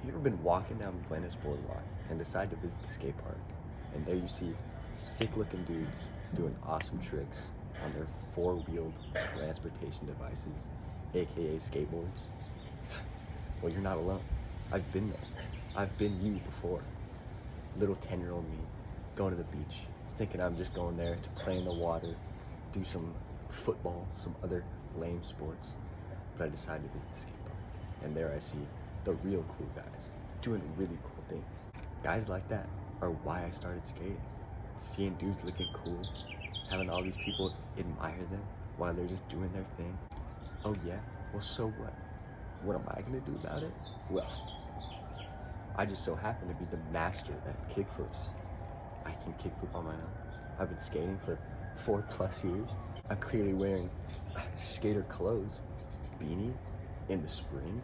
You ever been walking down Venice Boardwalk and decide to visit the skate park, and there you see sick-looking dudes doing awesome tricks on their four-wheeled transportation devices, aka skateboards? Well, you're not alone. I've been there. I've been you before. Little 10-year-old me going to the beach, thinking I'm just going there to play in the water, do some football, some other lame sports. But I decided to visit the skate park, and there I see the real cool guys doing really cool things. Guys like that are why I started skating. Seeing dudes looking cool, having all these people admire them while they're just doing their thing. Oh yeah, well so what? What am I gonna do about it? Well, I just so happen to be the master at kickflips. I can kickflip on my own. I've been skating for 4+ years. I'm clearly wearing skater clothes, beanie in the spring,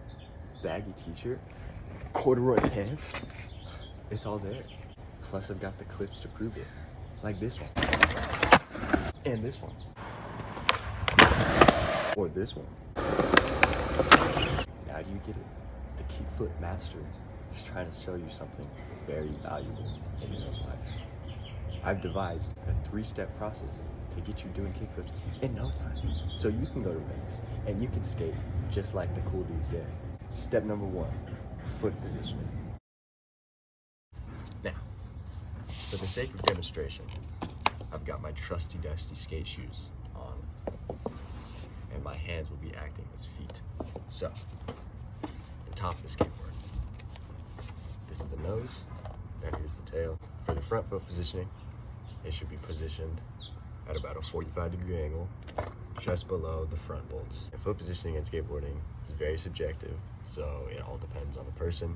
baggy t-shirt, corduroy pants. It's all there. Plus I've got the clips to prove it. Like this one. And this one. Or this one. Now do you get it? The kickflip master is trying to show you something very valuable in your life. I've devised a 3-step process to get you doing kickflips in no time. So you can go to Venice and you can skate just like the cool dudes there. Step number 1, foot positioning. Now, for the sake of demonstration, I've got my trusty dusty skate shoes on, and my hands will be acting as feet. So, the top of the skateboard. This is the nose, and here's the tail. For the front foot positioning, it should be positioned at about a 45-degree angle, just below the front bolts. And foot positioning in skateboarding is very subjective, so it all depends on the person.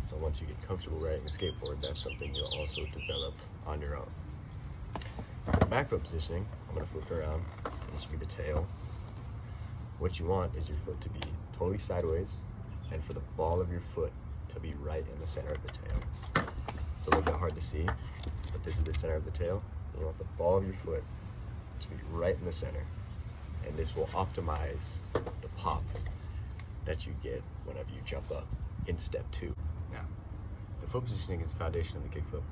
So once you get comfortable riding the skateboard, that's something you'll also develop on your own. For the back foot positioning, I'm gonna flip it around. This will be the tail. What you want is your foot to be totally sideways, and for the ball of your foot to be right in the center of the tail. It's a little bit hard to see, but this is the center of the tail. You want the ball of your foot to be right in the center, and this will optimize the pop that you get whenever you jump up in step 2. Now, the foot positioning is the foundation of the kickflip,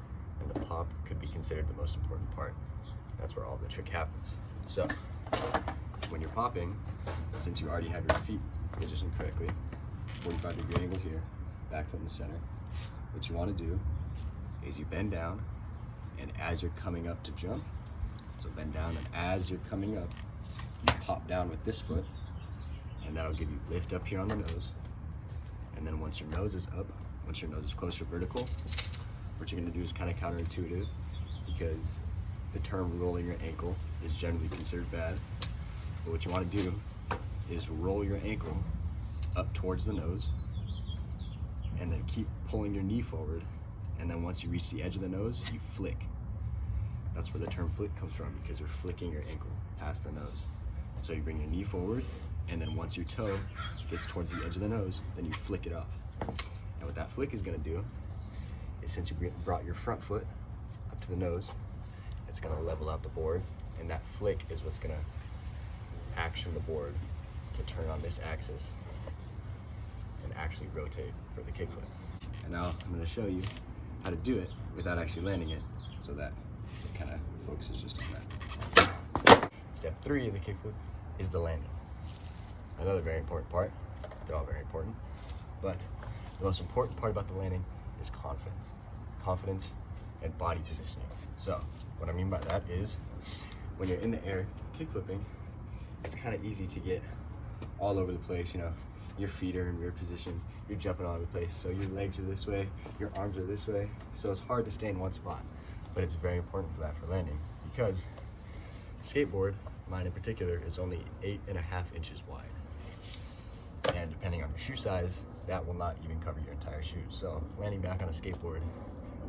and the pop could be considered the most important part. That's where all the trick happens. So, when you're popping, since you already have your feet positioned correctly, 45-degree angle here, back foot in the center, what you want to do is you bend down, and as you're coming up to jump, so bend down, and as you're coming up, you pop down with this foot, and that'll give you lift up here on the nose. And then once your nose is up, once your nose is closer vertical, what you're gonna do is kind of counterintuitive, because the term rolling your ankle is generally considered bad. But what you want to do is roll your ankle up towards the nose, and then keep pulling your knee forward. And then once you reach the edge of the nose, you flick. That's where the term flick comes from, because you're flicking your ankle past the nose. So you bring your knee forward, and then once your toe gets towards the edge of the nose, then you flick it off. And what that flick is gonna do is, since you brought your front foot up to the nose, it's gonna level out the board, and that flick is what's gonna action the board to turn on this axis and actually rotate for the kickflip. And now I'm gonna show you how to do it without actually landing it, so that it kind of focuses just on that. Step 3 of the kickflip is the landing. Another very important part. They're all very important, but the most important part about the landing is confidence. Confidence and body positioning. So what I mean by that is, when you're in the air kickflipping, it's kind of easy to get all over the place. You know, your feet are in weird positions, you're jumping all over the place, so your legs are this way, your arms are this way, so it's hard to stay in one spot. But it's very important for that for landing, because skateboard, mine in particular, is only 8.5 inches wide. And depending on your shoe size, that will not even cover your entire shoe. So landing back on a skateboard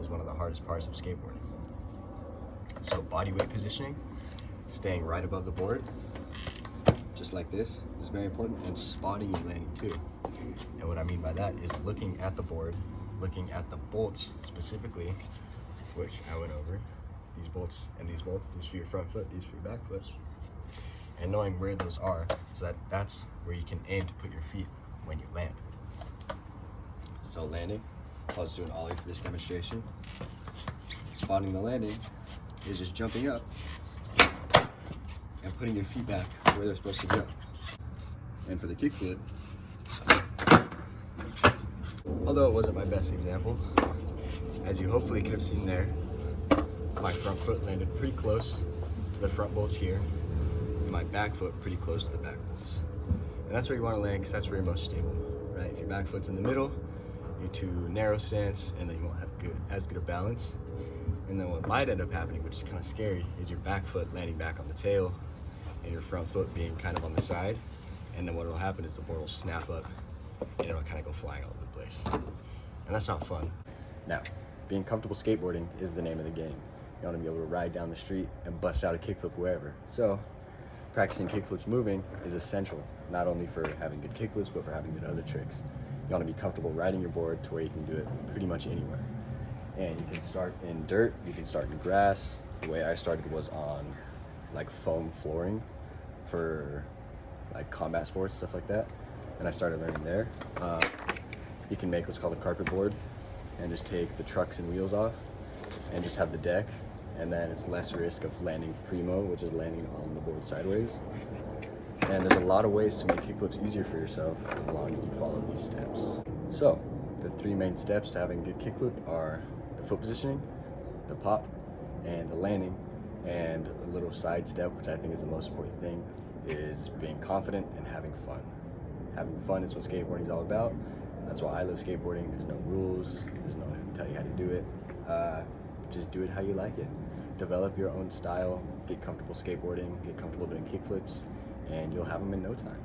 is one of the hardest parts of skateboarding. So body weight positioning, staying right above the board, just like this, is very important, and spotting your landing too. And what I mean by that is looking at the board, looking at the bolts specifically, which I went over, these bolts and these bolts, these for your front foot, these for your back foot, and knowing where those are, so that that's where you can aim to put your feet when you land. So landing, I'll just do an ollie for this demonstration. Spotting the landing is just jumping up and putting your feet back where they're supposed to go. And for the kickflip, although it wasn't my best example, as you hopefully could have seen there, my front foot landed pretty close to the front bolts here, and my back foot pretty close to the back bolts. And that's where you want to land because that's where you're most stable, right? If your back foot's in the middle, you're too narrow stance, and then you won't have as good a balance. And then what might end up happening, which is kind of scary, is your back foot landing back on the tail and your front foot being kind of on the side. And then what will happen is the board will snap up and it'll kind of go flying all over the place. And that's not fun. Now, being comfortable skateboarding is the name of the game. You want to be able to ride down the street and bust out a kickflip wherever. So, practicing kickflips moving is essential, not only for having good kickflips, but for having good other tricks. You want to be comfortable riding your board to where you can do it pretty much anywhere. And you can start in dirt, you can start in grass. The way I started was on like foam flooring for like combat sports, stuff like that. And I started learning there. You can make what's called a carpet board and just take the trucks and wheels off and just have the deck. And then it's less risk of landing primo, which is landing on the board sideways. And there's a lot of ways to make kickflips easier for yourself as long as you follow these steps. So, the 3 main steps to having a good kickflip are the foot positioning, the pop, and the landing. And a little side step, which I think is the most important thing, is being confident and having fun. Having fun is what skateboarding is all about. That's why I love skateboarding. There's no rules, there's no one to tell you how to do it. Just do it how you like it. Develop your own style, get comfortable skateboarding, get comfortable doing kickflips, and you'll have them in no time.